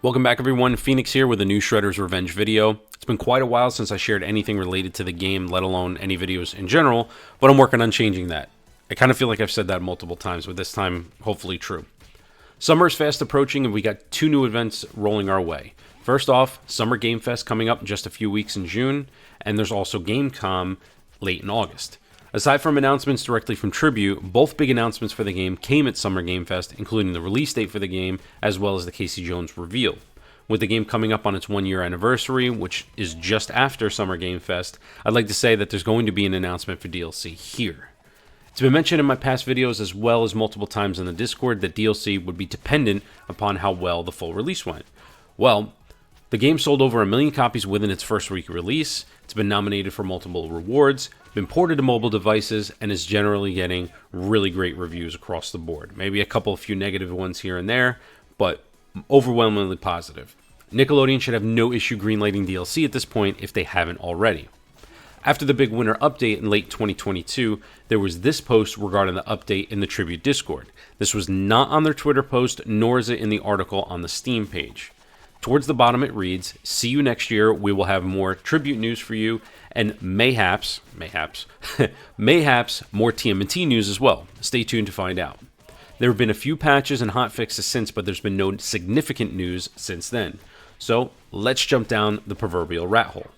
Welcome back everyone, Phoenix here with a new Shredder's Revenge video. It's been quite a while since I shared anything related to the game, let alone any videos in general, but I'm working on changing that. I kind of feel like I've said that multiple times, but this time, hopefully true. Summer is fast approaching and we got two new events rolling our way. First off, Summer Game Fest coming up in just a few weeks in June, and there's also Gamescom late in August. Aside from announcements directly from Tribute, both big announcements for the game came at Summer Game Fest, including the release date for the game, as well as the Casey Jones reveal. With the game coming up on its 1-year anniversary, which is just after Summer Game Fest, I'd like to say that there's going to be an announcement for DLC here. It's been mentioned in my past videos as well as multiple times in the Discord that DLC would be dependent upon how well the full release went. Well, the game sold over 1 million copies within its first week release. It's been nominated for multiple rewards, been ported to mobile devices, and is generally getting really great reviews across the board. Maybe a few negative ones here and there, but overwhelmingly positive. Nickelodeon should have no issue greenlighting DLC at this point if they haven't already. After the big winter update in late 2022, there was this post regarding the update in the Tribute Discord. This was not on their Twitter post, nor is it in the article on the Steam page. Towards the bottom it reads, "See you next year, we will have more Tribute news for you, and mayhaps more TMNT news as well. Stay tuned to find out." There have been a few patches and hotfixes since, but there's been no significant news since then. So let's jump down the proverbial rat hole.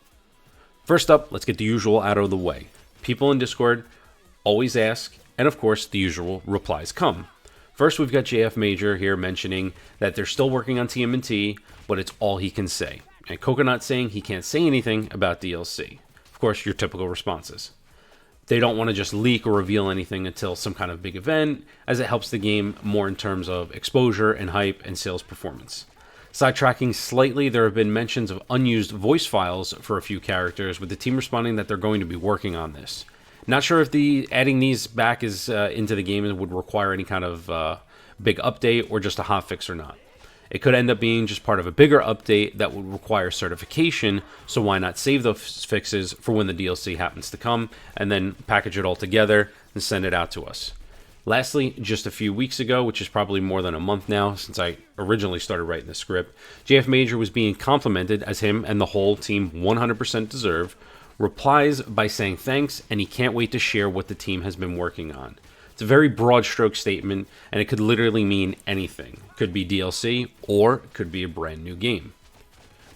First up, let's get the usual out of the way. People in Discord always ask, and of course the usual replies come. First, we've got JF Major here mentioning that they're still working on TMNT, but it's all he can say. And Coconut saying he can't say anything about DLC. Of course, your typical responses. They don't want to just leak or reveal anything until some kind of big event, as it helps the game more in terms of exposure and hype and sales performance. Sidetracking slightly, there have been mentions of unused voice files for a few characters, with the team responding that they're going to be working on this. Not sure if adding these back into the game would require any kind of big update or just a hotfix or not. It could end up being just part of a bigger update that would require certification, so why not save those fixes for when the DLC happens to come, and then package it all together and send it out to us. Lastly, just a few weeks ago, which is probably more than a month now since I originally started writing the script, JF Major was being complimented, as him and the whole team 100% deserve, replies by saying thanks, and he can't wait to share what the team has been working on. It's a very broad stroke statement, and it could literally mean anything. It could be DLC, or it could be a brand new game.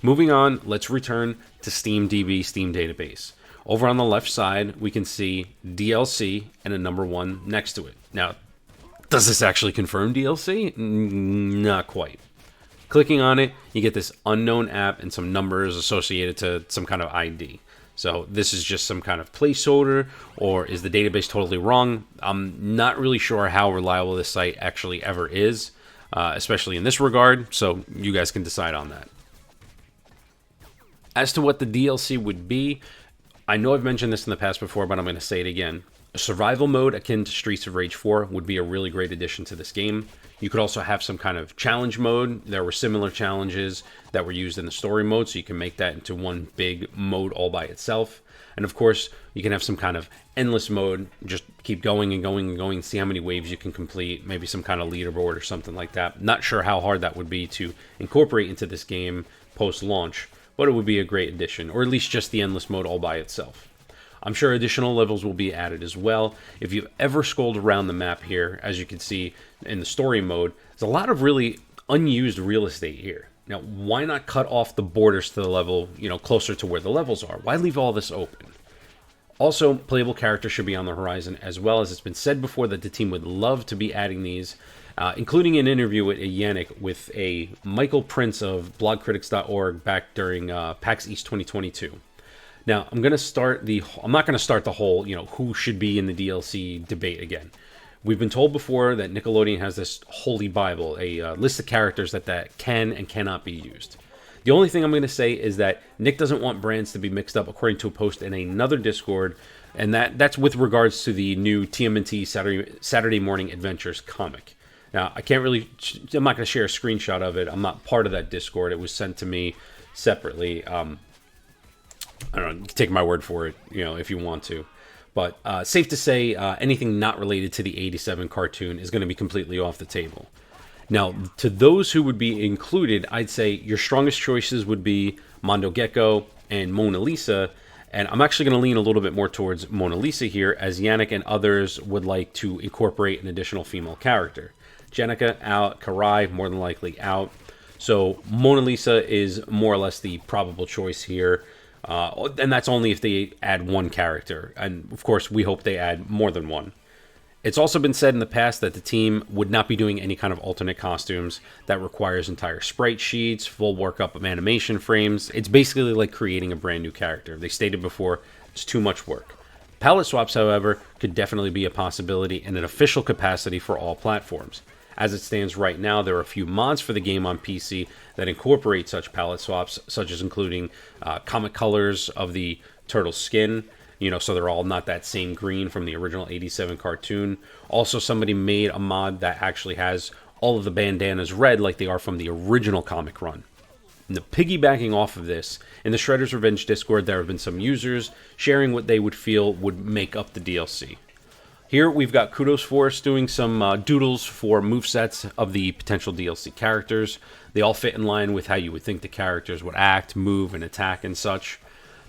Moving on, let's return to SteamDB Steam Database. Over on the left side, we can see DLC and a number 1 next to it. Now, does this actually confirm DLC? Not quite. Clicking on it, you get this unknown app and some numbers associated to some kind of ID. So this is just some kind of placeholder, or is the database totally wrong? I'm not really sure how reliable this site actually ever is, especially in this regard, so you guys can decide on that. As to what the DLC would be, I know I've mentioned this in the past before, but I'm going to say it again. A survival mode akin to Streets of Rage 4 would be a really great addition to this game. You could also have some kind of challenge mode. There were similar challenges that were used in the story mode, so you can make that into one big mode all by itself. And of course, you can have some kind of endless mode, just keep going and going and going, see how many waves you can complete, maybe some kind of leaderboard or something like that. Not sure how hard that would be to incorporate into this game post-launch, but it would be a great addition, or at least just the endless mode all by itself. I'm sure additional levels will be added as well. If you've ever scrolled around the map here, as you can see in the story mode, there's a lot of really unused real estate here. Now, why not cut off the borders to the level, closer to where the levels are? Why leave all this open? Also, playable characters should be on the horizon, as well as it's been said before that the team would love to be adding these, including an interview with Yannick with a Michael Prince of blogcritics.org back during PAX East 2022. Now, I'm not going to start the whole, who should be in the DLC debate again. We've been told before that Nickelodeon has this holy Bible, a list of characters that can and cannot be used. The only thing I'm going to say is that Nick doesn't want brands to be mixed up, according to a post in another Discord, and that's with regards to the new TMNT Saturday Morning Adventures comic. Now, I'm not going to share a screenshot of it. I'm not part of that Discord. It was sent to me separately. I don't know, you can take my word for it, if you want to. But safe to say, anything not related to the 87 cartoon is going to be completely off the table. Now, to those who would be included, I'd say your strongest choices would be Mondo Gecko and Mona Lisa. And I'm actually going to lean a little bit more towards Mona Lisa here, as Yannick and others would like to incorporate an additional female character. Jenica out, Karai more than likely out. So Mona Lisa is more or less the probable choice here. And that's only if they add one character. And of course, we hope they add more than one. It's also been said in the past that the team would not be doing any kind of alternate costumes that requires entire sprite sheets, full workup of animation frames. It's basically like creating a brand new character. They stated before, it's too much work. Palette swaps, however, could definitely be a possibility in an official capacity for all platforms. As it stands right now, there are a few mods for the game on PC that incorporate such palette swaps, such as including comic colors of the turtle skin, so they're all not that same green from the original 87 cartoon. Also, somebody made a mod that actually has all of the bandanas red like they are from the original comic run. And piggybacking off of this, in the Shredder's Revenge Discord, there have been some users sharing what they would feel would make up the DLC. Here we've got Kudos Force doing some doodles for movesets of the potential DLC characters. They all fit in line with how you would think the characters would act, move, and attack and such.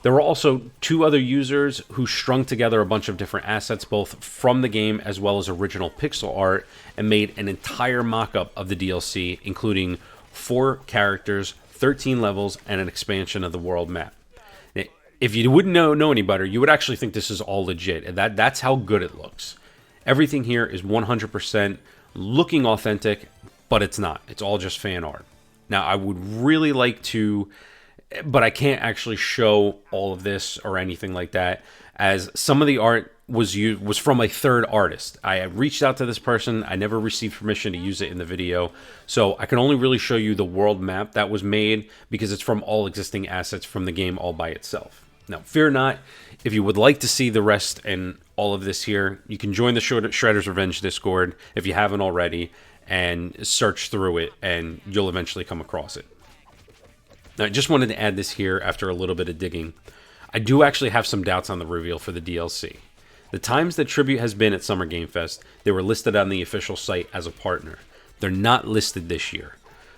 There were also two other users who strung together a bunch of different assets, both from the game as well as original pixel art, and made an entire mock-up of the DLC, including 4 characters, 13 levels, and an expansion of the world map. If you wouldn't know any better, you would actually think this is all legit, and that's how good it looks. Everything here is 100% looking authentic, but it's not. It's all just fan art. Now, I would really like to, but I can't actually show all of this or anything like that, as some of the art was from a third artist. I reached out to this person. I never received permission to use it in the video, so I can only really show you the world map that was made because it's from all existing assets from the game all by itself. Now, fear not, if you would like to see the rest and all of this here, you can join the Shredder's Revenge Discord if you haven't already, and search through it, and you'll eventually come across it. Now, I just wanted to add this here after a little bit of digging. I do actually have some doubts on the reveal for the DLC. The times that Tribute has been at Summer Game Fest, they were listed on the official site as a partner. They're not listed this year.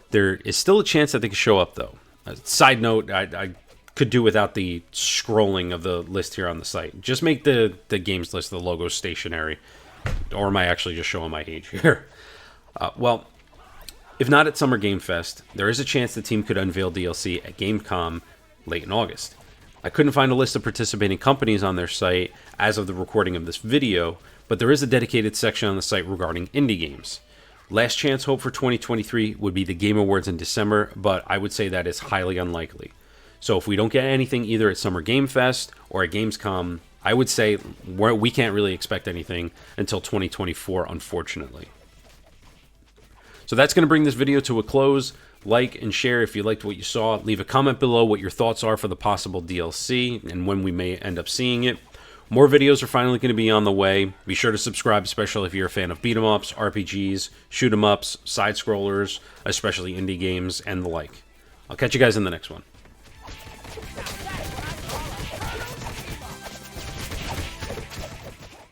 There is still a chance that they could show up, though. Side note, I could do without the scrolling of the list here on the site. Just make the games list, the logo stationary. Or am I actually just showing my age here? Well, if not at Summer Game Fest, there is a chance the team could unveil DLC at Gamescom late in August. I couldn't find a list of participating companies on their site as of the recording of this video, but there is a dedicated section on the site regarding indie games. Last chance hope for 2023 would be the Game Awards in December, but I would say that is highly unlikely. So if we don't get anything either at Summer Game Fest or at Gamescom, I would say we can't really expect anything until 2024, unfortunately. So that's going to bring this video to a close. Like and share if you liked what you saw. Leave a comment below what your thoughts are for the possible DLC and when we may end up seeing it. More videos are finally going to be on the way. Be sure to subscribe, especially if you're a fan of beat-em-ups, RPGs, shoot-em-ups, side-scrollers, especially indie games, and the like. I'll catch you guys in the next one.